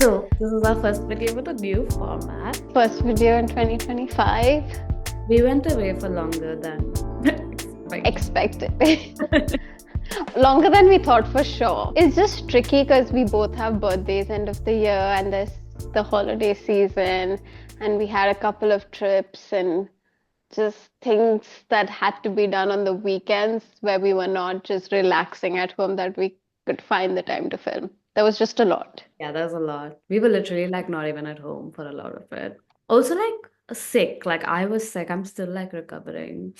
So, this is our first video with a new format. First video in 2025. We went away for longer than Expected. Longer than we thought for sure. It's just tricky because we both have birthdays end of the year and there's the holiday season, and we had a couple of trips and just things that had to be done on the weekends where we were not just relaxing at home, that we could find the time to film. There was just a lot. Yeah, there's a lot. We were literally like not even at home for a lot of it. Also, like sick. Like I was sick. I'm still like recovering.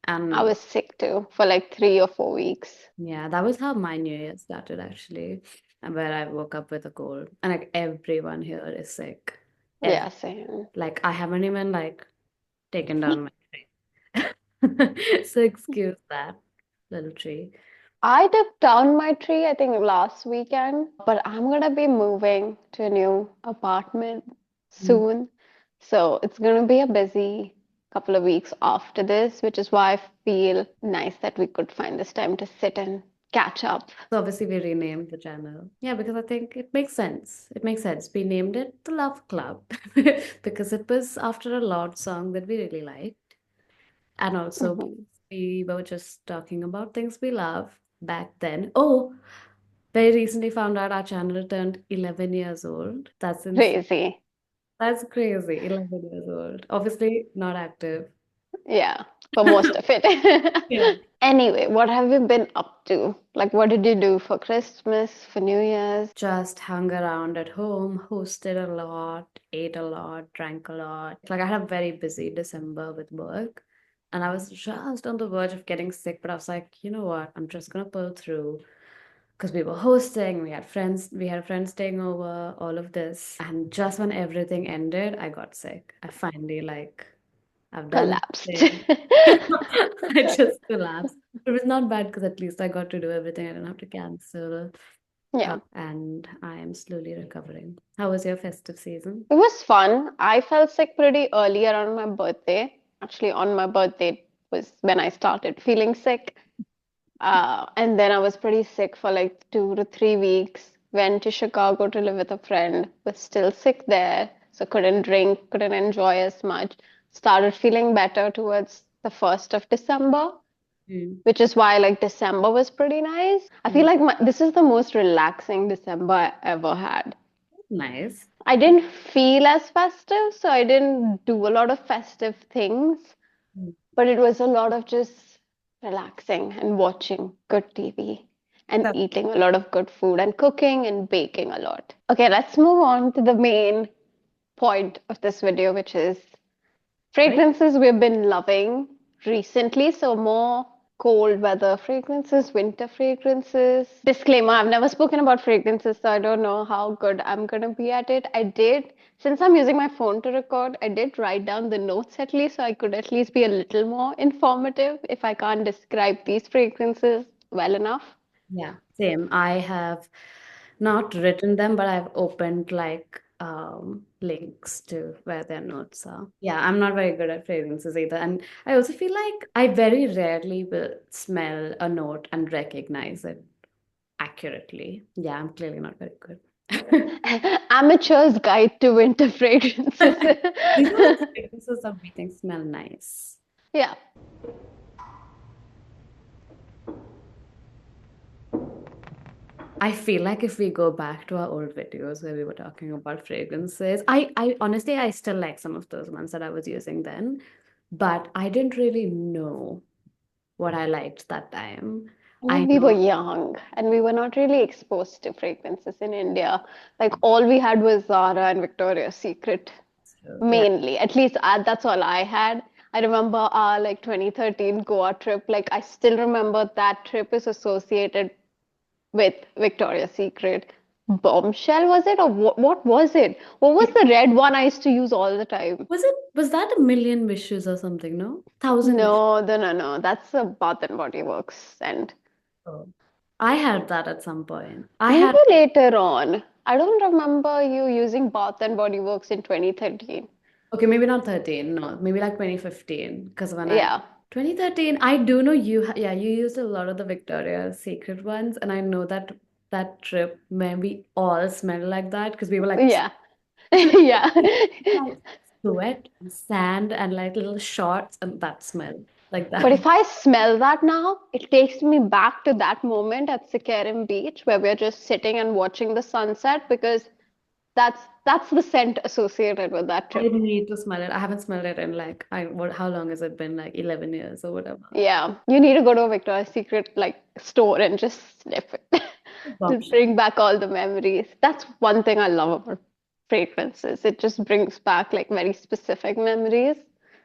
I And was sick too for like 3 or 4 weeks. yeah, that was how my New Year started actually. And where I woke up with a cold. And like everyone here is sick. Yeah, same. Like I haven't even like taken down my tree. So excuse that little tree. I took down my tree, I think last weekend, but I'm gonna be moving to a new apartment Mm. soon. So it's gonna be a busy couple of weeks after this, which is why I feel nice that we could find this time to sit and catch up. So obviously we renamed the channel. Yeah, because I think it makes sense. It makes sense. We named it The Love Club because it was after a love song that we really liked. And also Mhm. we were just talking about things we love back then. Oh, very recently found out our channel turned 11 years old. Crazy. That's crazy. 11 years old. Obviously not active. Yeah, for most of it. Yeah. Anyway, what have you been up to? Like, what did you do for Christmas, for New Year's? Just hung around at home, hosted a lot, ate a lot, drank a lot. Like I had a very busy December with work, and I was just on the verge of getting sick, but I was like, you know what? I'm just gonna pull through because we were hosting, we had friends staying over, all of this. And just when everything ended, I got sick. I finally like I've done Collapsed. everything. I just collapsed. It was not bad because at least I got to do everything. I didn't have to cancel. Yeah. And I am slowly recovering. How was your festive season? It was fun. I felt sick pretty early around my birthday. Actually, on my birthday was when I started feeling sick. And then I was pretty sick for like 2 to 3 weeks. Went to Chicago to live with a friend, was still sick there, so couldn't drink, couldn't enjoy as much. Started feeling better towards the 1st of December, Mm. which is why like December was pretty nice. I feel Mm. like this is the most relaxing December I ever had. Nice. I didn't feel as festive, so I didn't do a lot of festive things, Mm. but it was a lot of just relaxing and watching good TV and That's eating a lot of good food and cooking and baking a lot. Okay, let's move on to the main point of this video, which is right. fragrances we've been loving recently. So more cold weather fragrances, winter fragrances. Disclaimer, I've never spoken about fragrances, so I don't know how good I'm gonna be at it. Since I'm using my phone to record, I did write down the notes at least, so I could at least be a little more informative if I can't describe these fragrances well enough. Yeah, same. I have not written them, but I've opened like links to where their notes are. Yeah, I'm not very good at fragrances either. And I also feel like I very rarely will smell a note and recognize it accurately. Yeah, I'm clearly not very good. Amateur's Guide to Winter Fragrances. These are the fragrances that we think smell nice. Yeah. I feel like if we go back to our old videos where we were talking about fragrances, I honestly, I still like some of those ones that I was using then, but I didn't really know what I liked that time. I I mean, we were know. young and we were not really exposed to fragrances in India. Like all we had was Zara and Victoria's Secret, So, yeah. mainly. At least that's all I had. I remember our like 2013 Goa trip. Like I still remember that trip is associated with Victoria's Secret. Bombshell was it, or what was it? What was It the red one I used to use all the time? was that a million wishes or something, no? Thousand wishes. No, no, no, no. That's a Bath and Body Works scent. Oh. I had that at some point. I Maybe had later on. I don't remember you using Bath and Body Works in 2013. okay, maybe not 13, no, maybe like 2015. Because when I Yeah. 2013, I do know you, yeah, you used a lot of the Victoria's Secret ones, and I know that that trip where we all smelled like that because we were like, Yeah. Yeah. like sweat and sand and like little shots and that smell like But that. if I smell that now, it takes me back to that moment at Sikarim Beach where we're just sitting and watching the sunset because that's the scent associated with that I trip. need to smell it. I haven't smelled it in like how long has it been? Like 11 years or whatever. Yeah, you need to go to a Victoria's Secret like store and just sniff it. Just Option. bring back all the memories. That's one thing I love about fragrances. It just brings back like very specific memories.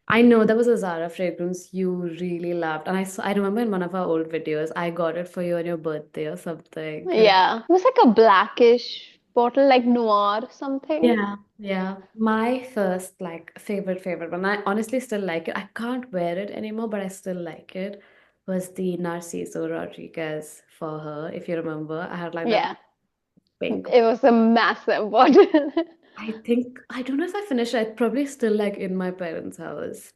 I know there was a Zara fragrance you really loved, and I remember in one of our old videos I got it for you on your birthday or something. Yeah, it was like a blackish bottle, like noir something. Yeah, yeah. My first like favorite one. I honestly still like it. I can't wear it anymore, but I still like it. Was the Narciso Rodriguez for her. If you remember, I had like that Yeah, pink. it was a massive bottle. I don't know if I finished it. Probably still like in my parents' house.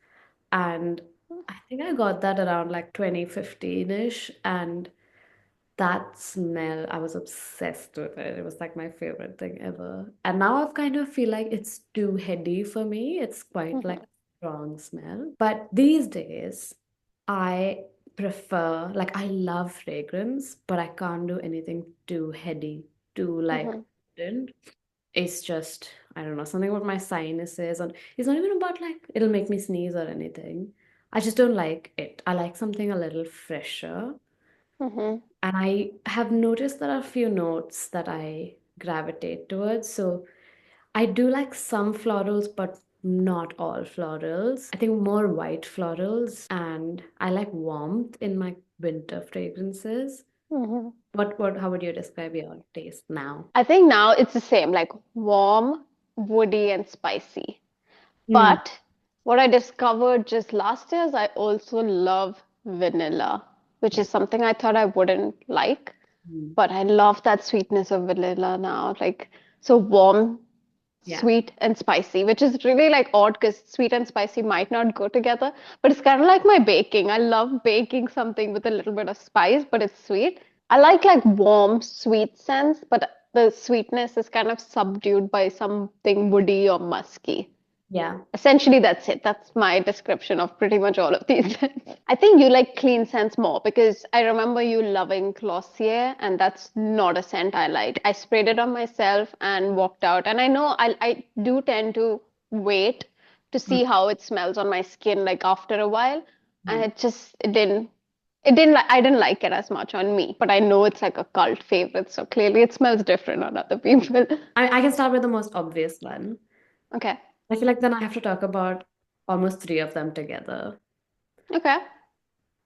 And I think I got that around like 2015-ish. And that smell, I was obsessed with it. It was like my favorite thing ever. And now I've kind of feel like it's too heady for me. It's quite like Mhm, a strong smell. But these days, I prefer, like, I love fragrance, but I can't do anything too heady, too like, mhm, potent. It's just, I don't know, something about my sinuses. And it's not even about like, it'll make me sneeze or anything. I just don't like it. I like something a little fresher. mhm, And I have noticed there are a few notes that I gravitate towards. So I do like some florals, but not all florals. I think more white florals, and I like warmth in my winter fragrances. mhm. How would you describe your taste now? I think now it's the same, like warm, woody, and spicy. Hmm. But what I discovered just last year is I also love vanilla, which Yeah. is something I thought I wouldn't like. Hmm. But I love that sweetness of vanilla now. Like, so warm, Yeah. sweet, and spicy, which is really like odd because sweet and spicy might not go together. But it's kind of like my baking. I love baking something with a little bit of spice, but it's sweet. I like warm, sweet scents, but the sweetness is kind of subdued by something woody or musky. Yeah. Essentially, that's it. That's my description of pretty much all of these scents. I think you like clean scents more because I remember you loving Glossier, and that's not a scent I liked. I sprayed it on myself and walked out. And I know I do tend to wait to see how it smells on my skin like after a while. And Mhm. I didn't like it as much on me, but I know it's like a cult favorite, so clearly it smells different on other people. I can start with the most obvious one. Okay. I feel like then I have to talk about almost three of them together. Okay.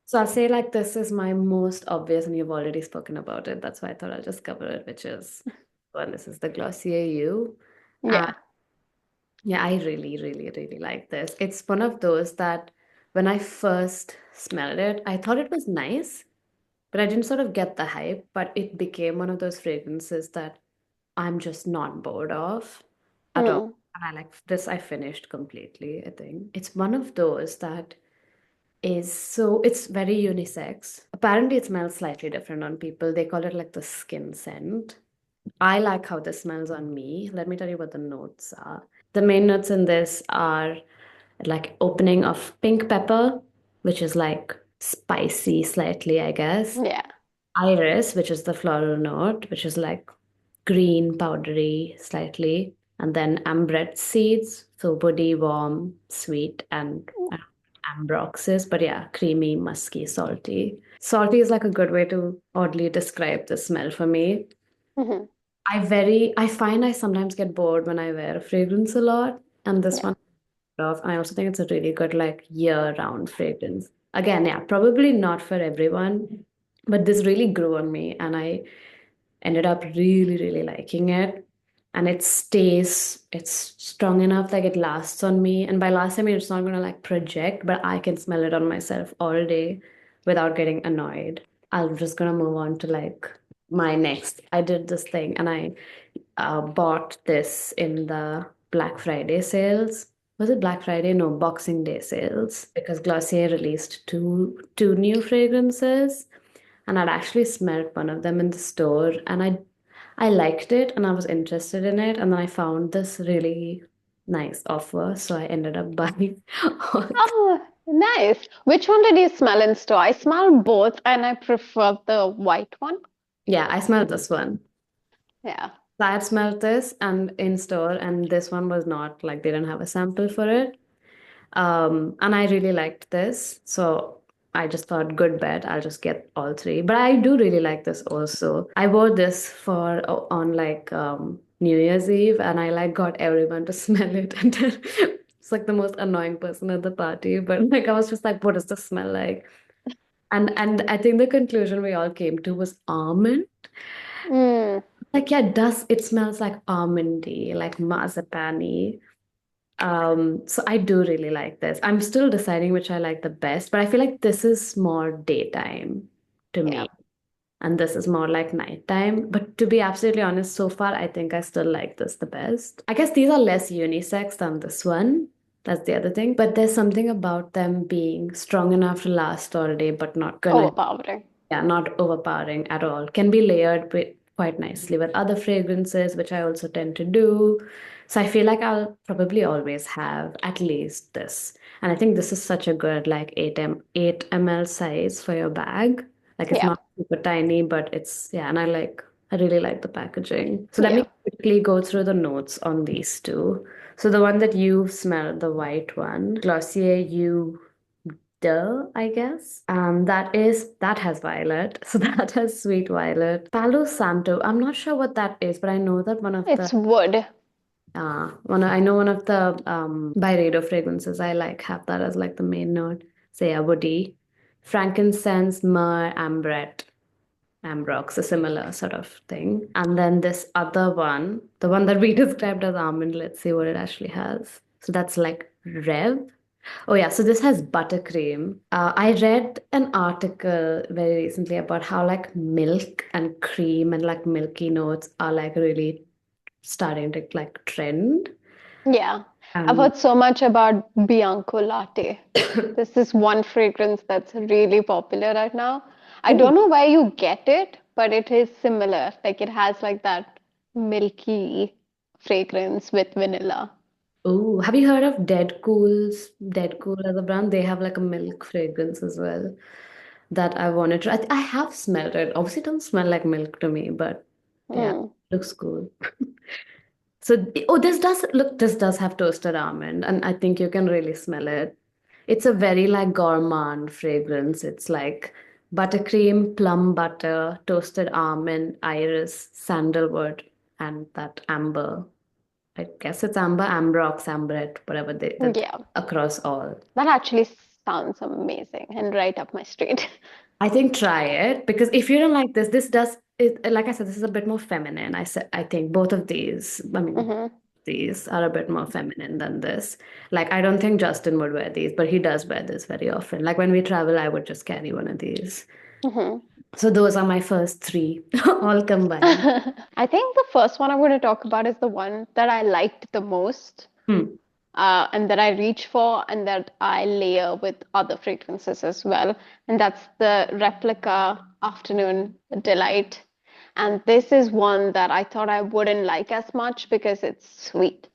So I'll say like this is my most obvious, and you've already spoken about it. That's why I thought I'll just cover it, which is well, this is the Glossier You. Yeah. Yeah, I really, really, really like this. It's one of those that when I first smelled it, I thought it was nice, but I didn't sort of get the hype. But it became one of those fragrances that I'm just not bored of at all. Hmm. And I like this, I finished completely, I think. It's one of those that is so, it's very unisex. Apparently, it smells slightly different on people. They call it like the skin scent. I like how this smells on me. Let me tell you what the notes are. The main notes in this are like opening of pink pepper, which is like spicy slightly, I guess. Yeah. Iris, which is the floral note, which is like green, powdery slightly. And then ambret seeds, so woody, warm, sweet, and ambroxis, but yeah, creamy, musky, salty. Salty is like a good way to oddly describe the smell for me. Hmm. I find I sometimes get bored when I wear a fragrance a lot, and this Yeah. one off. And I also think it's a really good like year-round fragrance. Again, yeah, probably not for everyone, but this really grew on me, and I ended up really, really liking it. And it's strong enough, like it lasts on me. And by last, I mean it's not gonna like project, but I can smell it on myself all day without getting annoyed. I'm just gonna move on to like my next. I did this thing and I bought this in the Black Friday sales. Was it Black Friday? No, Boxing Day sales because Glossier released two new fragrances. and I'd actually smelled one of them in the store, and I liked it, and I was interested in it, and then I found this really nice offer, so I ended up buying all. Oh, nice. Which one did you smell in store? I smell both and I prefer the white one. Yeah, I smelled this one. Yeah. So I had smelled this and in store, and this one was not like they didn't have a sample for it. And I really liked this. So I just thought, good bet, I'll just get all three. But I do really like this also. I wore this for on like New Year's Eve, and I like got everyone to smell it. And it's like the most annoying person at the party. But like I was just like, what does this smell like? And I think the conclusion we all came to was almond. Mm, Like, yeah, it smells like almondy, like marzipan-y. So I do really like this. I'm still deciding which I like the best, but I feel like this is more daytime to yeah. me, and this is more like nighttime. But to be absolutely honest, so far I think I still like this the best. I guess these are less unisex than this one. That's the other thing. But there's something about them being strong enough to last all day, but not gonna, Overpowering. yeah, not overpowering at all. Can be layered with quite nicely with other fragrances, which I also tend to do. So I feel like I'll probably always have at least this. And I think this is such a good like 8 ml size for your bag. Like it's Yeah. not super tiny, but it's yeah, and I really like the packaging. So let me Yeah. quickly go through the notes on these two. So the one that you smelled, the white one, Glossier You Doux, I guess. That has violet. So that has sweet violet. Palo Santo. I'm not sure what that is, but I know that It's wood. I know one of the Byredo fragrances I like have that as like the main note. So yeah, woody. Frankincense, myrrh, ambret, ambrox, a similar sort of thing. And then this other one, the one that we described as almond, let's see what it actually has. So that's like Rev. Oh yeah, so this has buttercream. I read an article very recently about how like milk and cream and like milky notes are like really starting to like trend. Yeah. I've Um, heard so much about Bianco Latte. This is one fragrance that's really popular right now. I oh, don't know where you get it, but it is similar. Like it has like that milky fragrance with vanilla. oh, have you heard of Dead Cool's? Dead Cool as a brand, they have like a milk fragrance as well that I wanted to. I have smelled it. Obviously, it don't smell like milk to me, but yeah, Mm. looks cool. So, oh, this does look, this does have toasted almond, and I think you can really smell it. It's a very like gourmand fragrance. It's like buttercream, plum butter, toasted almond, iris, sandalwood, and that amber. I guess it's amber, ambrox, ambret, whatever that Yeah, across all. that actually sounds amazing and right up my street. I think try it because if you don't like this, this does it. Like I said, this is a bit more feminine. I think both of these. I mean, Hmm. these are a bit more feminine than this. Like I don't think Justin would wear these, but he does wear this very often. Like when we travel, I would just carry one of these. Hmm. So those are my first three, all combined. I think the first one I'm going to talk about is the one that I liked the most, Hmm. and that I reach for, and that I layer with other fragrances as well. And that's the Replica Afternoon Delight. And this is one that I thought I wouldn't like as much because it's sweet,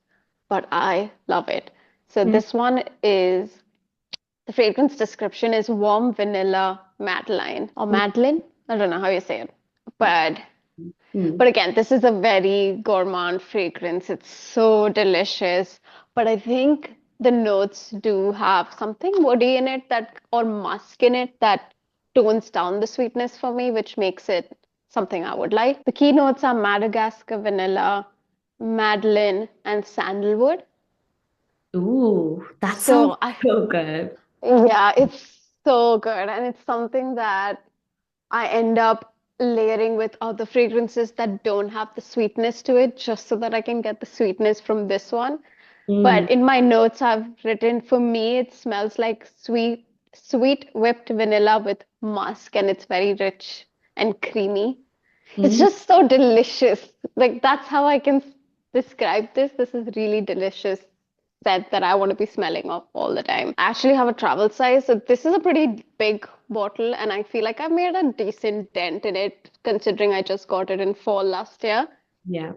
but I love it. So Hmm. this one is the fragrance description is warm vanilla Madeline or Madeline. I don't know how you say it, but Hmm. but again, this is a very gourmand fragrance. It's so delicious. But I think the notes do have something woody in it that, or musk in it that tones down the sweetness for me, which makes it something I would like. The key notes are Madagascar vanilla, Madeline, and sandalwood. Ooh, that sounds So I, so good. yeah, it's so good. And it's something that I end up layering with other fragrances that don't have the sweetness to it, just so that I can get the sweetness from this one. Hmm. But in my notes, I've written for me, it smells like sweet whipped vanilla with musk, and it's very rich and creamy. It's Hmm. just so delicious. Like, that's how I can describe this. This is really delicious. scent that I want to be smelling of all the time. I actually have a travel size, so this is a pretty big bottle, and I feel like I've made a decent dent in it, considering I just got it in fall last year. Yeah.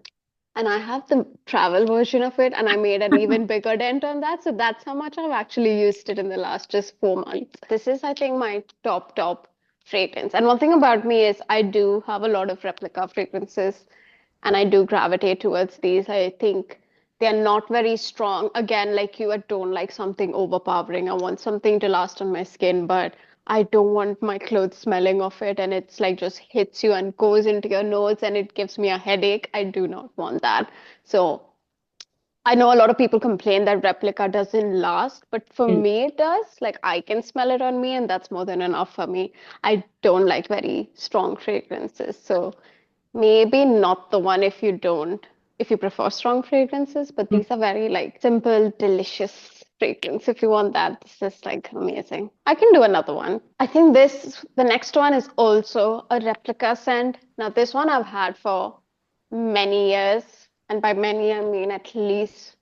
And I have the travel version of it, and I made an even bigger dent on that. So that's how much I've actually used it in the last just 4 months. This is, I think, my top fragrance. And one thing about me is I do have a lot of replica fragrances, and I do gravitate towards these. I think they're not very strong. Again, like you, I don't like something overpowering. I want something to last on my skin, but I don't want my clothes smelling of it and it's like just hits you and goes into your nose and it gives me a headache. I do not want that. So I know a lot of people complain that replica doesn't last, but for Mm, me it does. Like I can smell it on me and that's more than enough for me. I don't like very strong fragrances. So maybe not the one if you prefer strong fragrances, but mm, these are very like simple, delicious fragrance. If you want that, this is like amazing. I can do another one. I think the next one is also a replica scent. Now, this one I've had for many years, and by many, I mean at least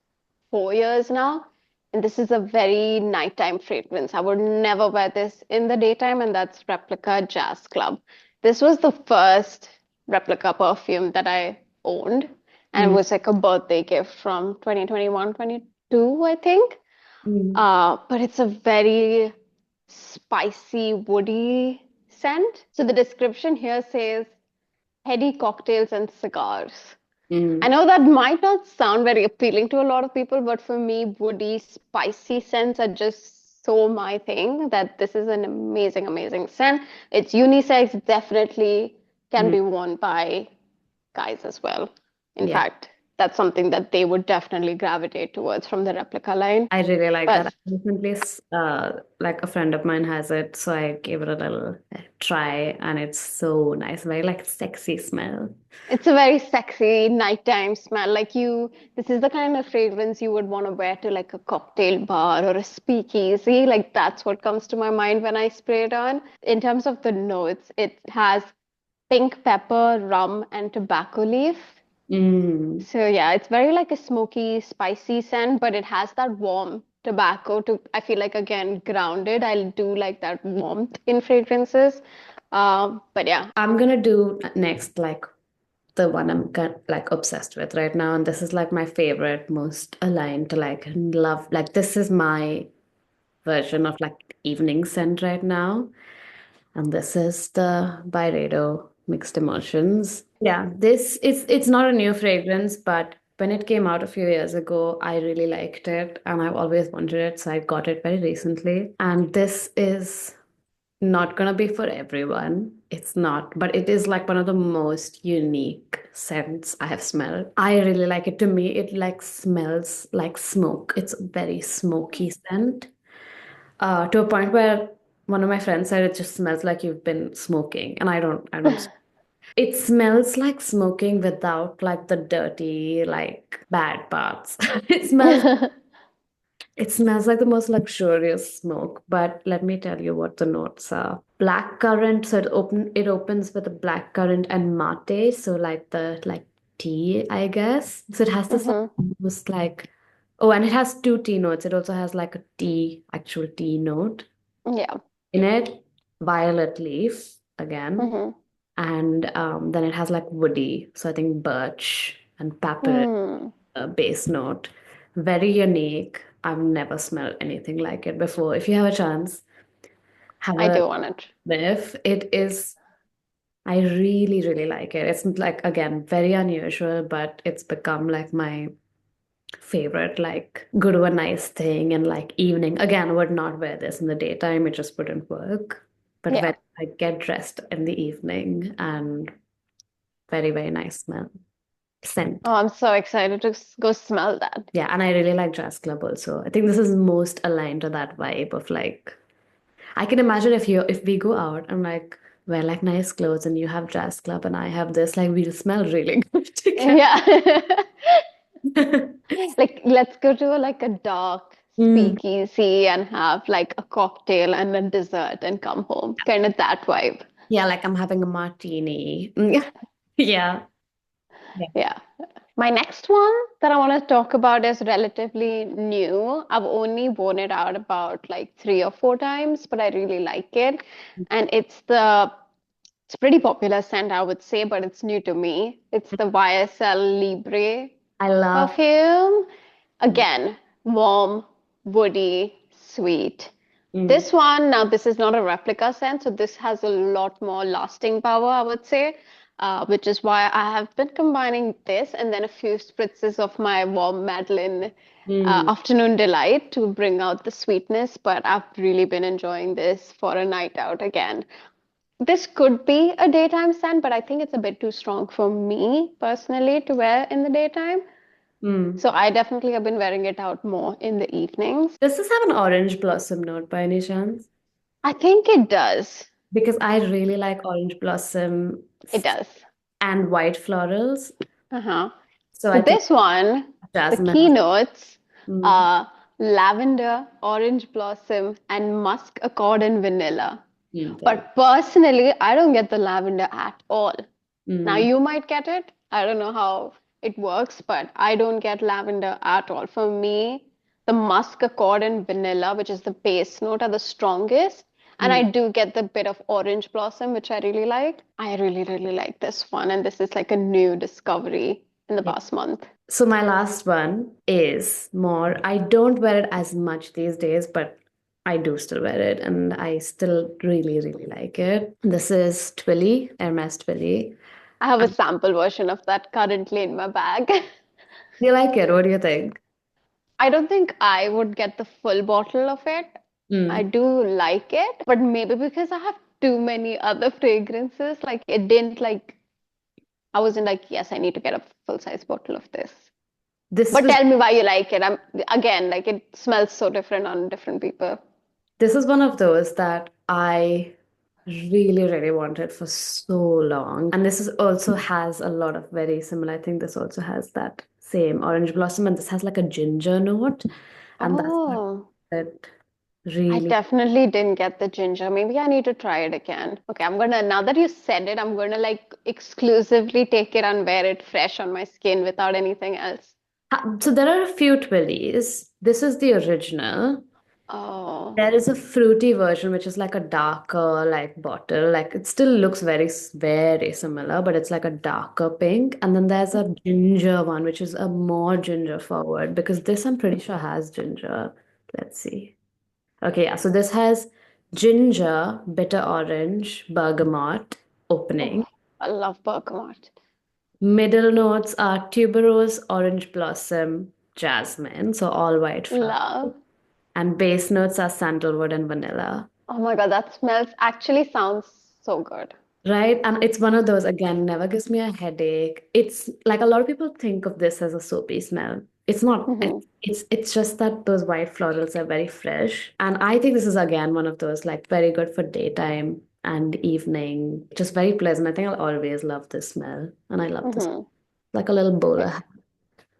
4 years now. And this is a very nighttime fragrance. I would never wear this in the daytime, and that's Replica Jazz Club. This was the first replica perfume that I owned, and it mm, was like a birthday gift from 2021, 22, I think. mm, But it's a very spicy, woody scent. So the description here says heady cocktails and cigars. I mm. know that might not sound very appealing to a lot of people, but for me, woody, spicy scents are just so my thing that this is an amazing, amazing scent. It's unisex, definitely can Mm. be worn by guys as well. In Yeah. fact, that's something that they would definitely gravitate towards from the replica line. I really like that. But I recently, like a friend of mine has it, so I gave it a little try, and it's so nice, very like sexy smell. it's a very sexy nighttime smell. This is the kind of fragrance you would want to wear to like a cocktail bar or a speakeasy. Like that's what comes to my mind when I spray it on. In terms of the notes, it has pink pepper, rum, and tobacco leaf. Mm. So yeah, it's very like a smoky, spicy scent, but it has that warm tobacco to, I feel like again, grounded. I do like that warmth in fragrances. But yeah. I'm gonna do next like the one like obsessed with right now, and this is like my favorite, most aligned to like love. Like this is my version of like evening scent right now. And this is the Byredo Mixed Emotions. Yeah, this it's not a new fragrance, but when it came out a few years ago, I really liked it and I've always wanted it, so I got it very recently. And this is not gonna be for everyone. It's not, but it is like one of the most unique scents I have smelled. I really like it. To me, it like smells like smoke. It's a very smoky scent to a point where one of my friends said it just smells like you've been smoking, and I don't. It smells like smoking without like the dirty, like bad parts. It smells. It smells like the most luxurious smoke. But let me tell you what the notes are. Black currant. So it opens with a black currant and mate. So like the like tea, I guess. So it has this like, hmm almost like. Oh, and it has two tea notes. It also has like a tea, actual tea note Yeah. in it, violet leaf again, hmm and then it has like woody, so I think birch and pepper Hmm. base note. Very unique. I've never smelled anything like it before. If you have a chance, have I a do want it. whiff. It is, I really, really like it. It's like, again, very unusual, but it's become like my favorite, like go to a nice thing and like evening. Again, I would not wear this in the daytime, it just wouldn't work. But Yeah. when I get dressed in the evening and very, very nice smell. Scent. Oh, I'm so excited to go smell that. Yeah, and I really like jazz club also. I think this is most aligned to that vibe of like I can imagine if we go out and like wear like nice clothes and you have jazz club and I have this, like we'll smell really good together. Yeah. Like, let's go to like a dark Mm. speakeasy and have like a cocktail and a dessert and come home. Kind of that vibe. Yeah, like I'm having a martini. Mm. Yeah. Yeah. Yeah. My next one that I want to talk about is relatively new. I've only worn it out about like 3 or 4 times, but I really like it. And it's a pretty popular scent, I would say, but it's new to me. It's the YSL Libre I love. perfume. Again, warm, woody, sweet. Mm, This one, now this is not a replica scent, so this has a lot more lasting power, I would say, which is why I have been combining this and then a few spritzes of my warm Madeline mm, afternoon delight to bring out the sweetness. But I've really been enjoying this for a night out again. This could be a daytime scent, but I think it's a bit too strong for me personally to wear in the daytime. mm. So I definitely have been wearing it out more in the evenings. Does this have an orange blossom note by any chance? I think it does. Because I really like orange blossom It does. and white florals. Uh-huh. So So I think this one, the jasmine. keynotes Mm, are lavender, orange blossom, and musk accord and vanilla. very. But personally, I don't get the lavender at all. Now Mm, you might get it. I don't know how it works, but I don't get lavender at all. For me, the musk accord and vanilla, which is the base note, are the strongest. And I mm. do get the bit of orange blossom, which I really like. I really, really like this one. And this is like a new discovery in the Yeah. past month. So my last one is more, I don't wear it as much these days, but I do still wear it and I still really, really like it. This is Twilly, Hermes Twilly. I have a sample version of that currently in my bag. Do you like it? What do you think? I don't think I would get the full bottle of it. I Mm. do like it, but maybe because I have too many other fragrances, like it didn't like I wasn't like, yes, I need to get a full size bottle of this. This But was tell me why you like it. I'm again like it smells so different on different people. this is one of those that I really, really wanted for so long. And this is also has a lot of very similar. I think this also has that same orange blossom, and this has like a ginger note. And that's what Oh, it I really. definitely didn't get the ginger. Maybe I need to try it again. Okay, I'm gonna, now that you said it, I'm gonna like exclusively take it and wear it fresh on my skin without anything else. So there are a few Twillies. This is the original. Oh. There is a fruity version, which is like a darker, like bottle. Like it still looks very, very similar, but it's like a darker pink. And then there's a ginger one, which is a more ginger forward because this I'm pretty sure has ginger. Let's see. Okay, yeah. So this has ginger, bitter orange, bergamot, opening. Oh, I love bergamot. Middle notes are tuberose, orange blossom, jasmine. So all white flower. Love. And base notes are sandalwood and vanilla. Oh my God, that smells actually sounds so good. Right? And it's one of those, again, never gives me a headache. It's like a lot of people think of this as a soapy smell. It's not. Hmm. It's just that those white florals are very fresh. And I think this is again one of those like very good for daytime and evening. Just very pleasant. I think I'll always love this smell. And I love this Hmm. like a little bowler.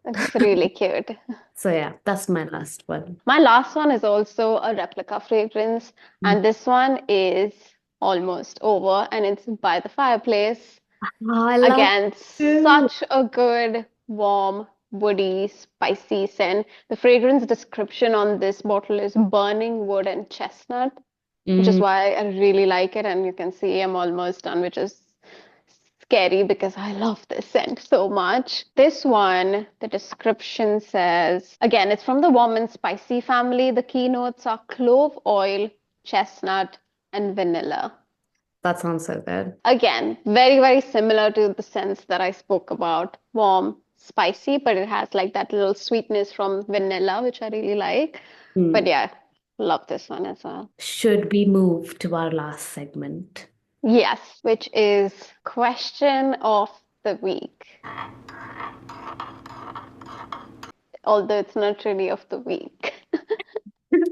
It's really cute. So yeah, that's my last one. My last one is also a replica fragrance, Mm. and this one is almost over, and it's by the fireplace. Oh, I love Again, it. such a good, warm, woody, spicy scent. The fragrance description on this bottle is burning wood and chestnut, which is Mm. why I really like it. And you can see I'm almost done, which is scary because I love this scent so much. This one, the description says, again, it's from the warm and spicy family. The keynotes are clove oil, chestnut, and vanilla. That sounds so good. Again, very, very similar to the scents that I spoke about. Warm, spicy, but it has like that little sweetness from vanilla, which I really like. But Mm. yeah, love this one as well. Should we move to our last segment? Yes, which is question of the week. Although it's not really of the week.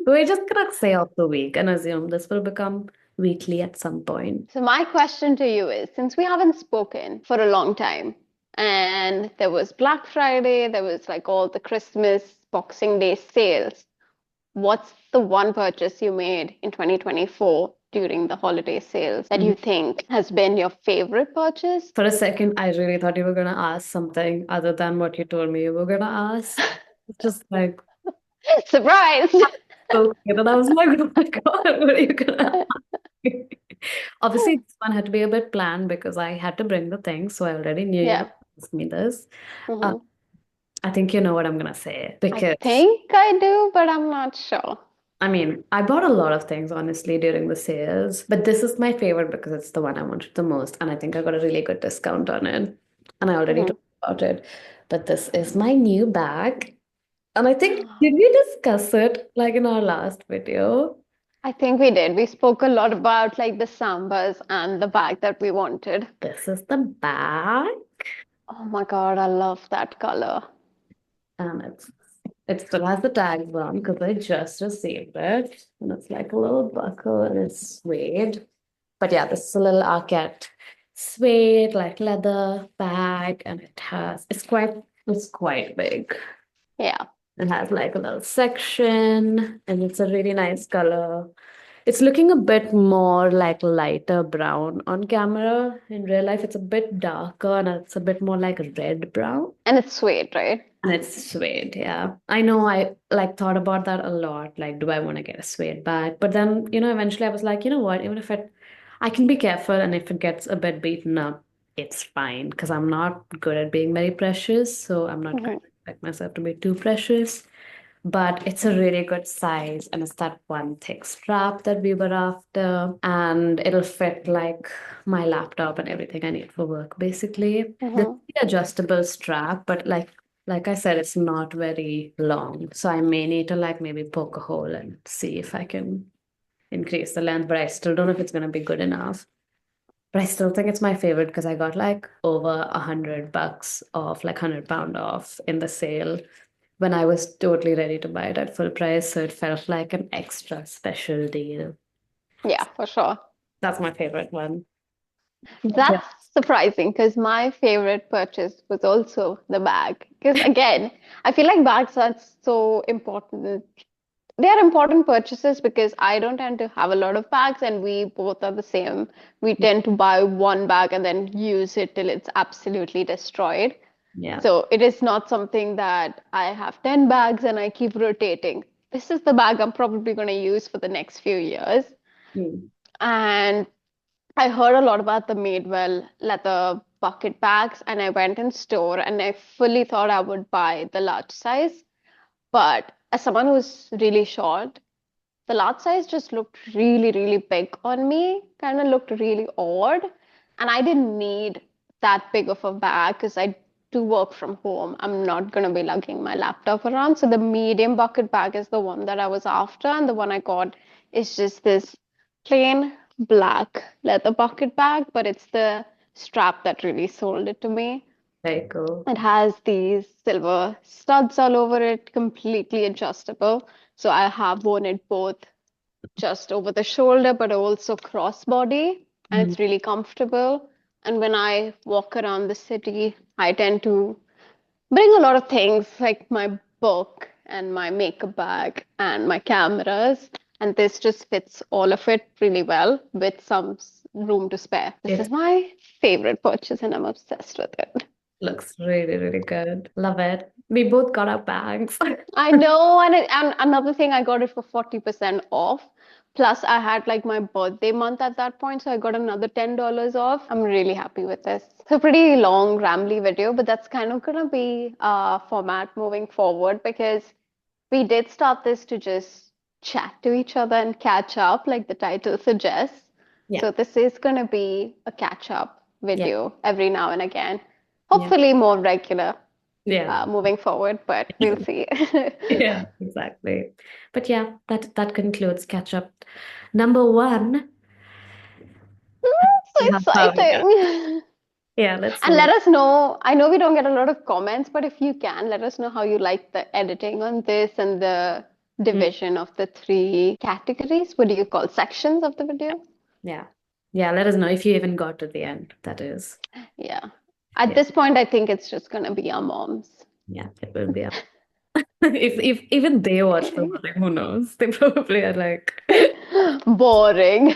We're just gonna say of the week and assume this will become weekly at some point. So my question to you is, since we haven't spoken for a long time, and there was Black Friday, there was like all the Christmas, Boxing Day sales, what's the one purchase you made in 2024 during the holiday sales that you think has been your favorite purchase? For a second, I really thought you were gonna ask something other than what you told me you were gonna ask. Just like Surprise! okay, and I was like, oh my God, what are you gonna ask? Obviously, this one had to be a bit planned because I had to bring the things, so I already knew you Yeah. were gonna ask me this. Uh, Hmm. I think you know what I'm gonna say I because think I do, but I'm not sure. I mean, I bought a lot of things honestly during the sales, but this is my favorite because it's the one I wanted the most, and I think I got a really good discount on it. And I already Hmm. talked about it. But this is my new bag. And I think, did we discuss it like in our last video? I think we did. We spoke a lot about like the sambas and the bag that we wanted. This is the bag. Oh my God, I love that color. And it still has the tags on because I just received it. And it's like a little buckle and it's suede. But yeah, this is a little Arket suede, like leather bag, and it's quite big. Yeah. It has like a little section, and it's a really nice color. It's looking a bit more like lighter brown on camera. In real life, it's a bit darker and it's a bit more like red brown. And it's sweet, right? And it's suede, yeah. I know I like thought about that a lot. Like, do I want to get a suede bag? But then, eventually I was like, you know what? Even if I can be careful and if it gets a bit beaten up, it's fine because I'm not good at being very precious. So I'm not going Hmm. to expect myself to be too precious. But it's a really good size and it's that one thick strap that we were after. And it'll fit like my laptop and everything I need for work, basically. This Hmm. is the adjustable strap, but like I said, it's not very long. So I may need to like maybe poke a hole and see if I can increase the length, but I still don't know if it's gonna be good enough. But I still think it's my favorite because I got like over $100 off, like £100 off in the sale when I was totally ready to buy it at full price. So it felt like an extra special deal. Yeah, for sure. That's my favorite one. Yeah. That's surprising because my favorite purchase was also the bag. Because again, I feel like bags are so important. They are important purchases because I don't tend to have a lot of bags and we both are the same. We tend to buy one bag and then use it till it's absolutely destroyed. Yeah. So it is not something that I have 10 bags and I keep rotating. This is the bag I'm probably going to use for the next few years. Mm. And I heard a lot about the Madewell leather bucket bags, and I went in store and I fully thought I would buy the large size. But as someone who's really short, the large size just looked really, really big on me, kind of looked really odd. And I didn't need that big of a bag because I do work from home. I'm not going to be lugging my laptop around. So the medium bucket bag is the one that I was after. And the one I got is just this plain black leather bucket bag, but it's the strap that really sold it to me. Very cool. It has these silver studs all over it, completely adjustable. So I have worn it both just over the shoulder, but also crossbody, and Mm. it's really comfortable. And when I walk around the city, I tend to bring a lot of things like my book and my makeup bag and my cameras. And this just fits all of it really well with some room to spare. This It is my favorite purchase, and I'm obsessed with it. looks really, really good. Love it. We both got our bags. I know, and another thing, I got it for 40% off. Plus, I had like my birthday month at that point, so I got another $10 off. I'm really happy with this. It's a pretty long, rambly video, but that's kind of gonna be format moving forward because we did start this to just chat to each other and catch up, like the title suggests. Yeah. So this is gonna be a catch up Yeah. video every now and again. Yeah. Hopefully more regular Yeah. moving forward, but we'll see. Yeah, exactly. But yeah, that concludes catch up number one. So How we got. exciting. Yeah, let's And let know. us know. I know we don't get a lot of comments, but if you can, let us know how you like the editing on this and the Mm, division of the three categories. What do you call sections of the video? yeah. Yeah, let us know if you even got to the end, that is. Yeah. At Yeah. this point, I think it's just gonna be our moms. Yeah, it will be up. If even they watch them, like, who knows? They probably are like, Boring.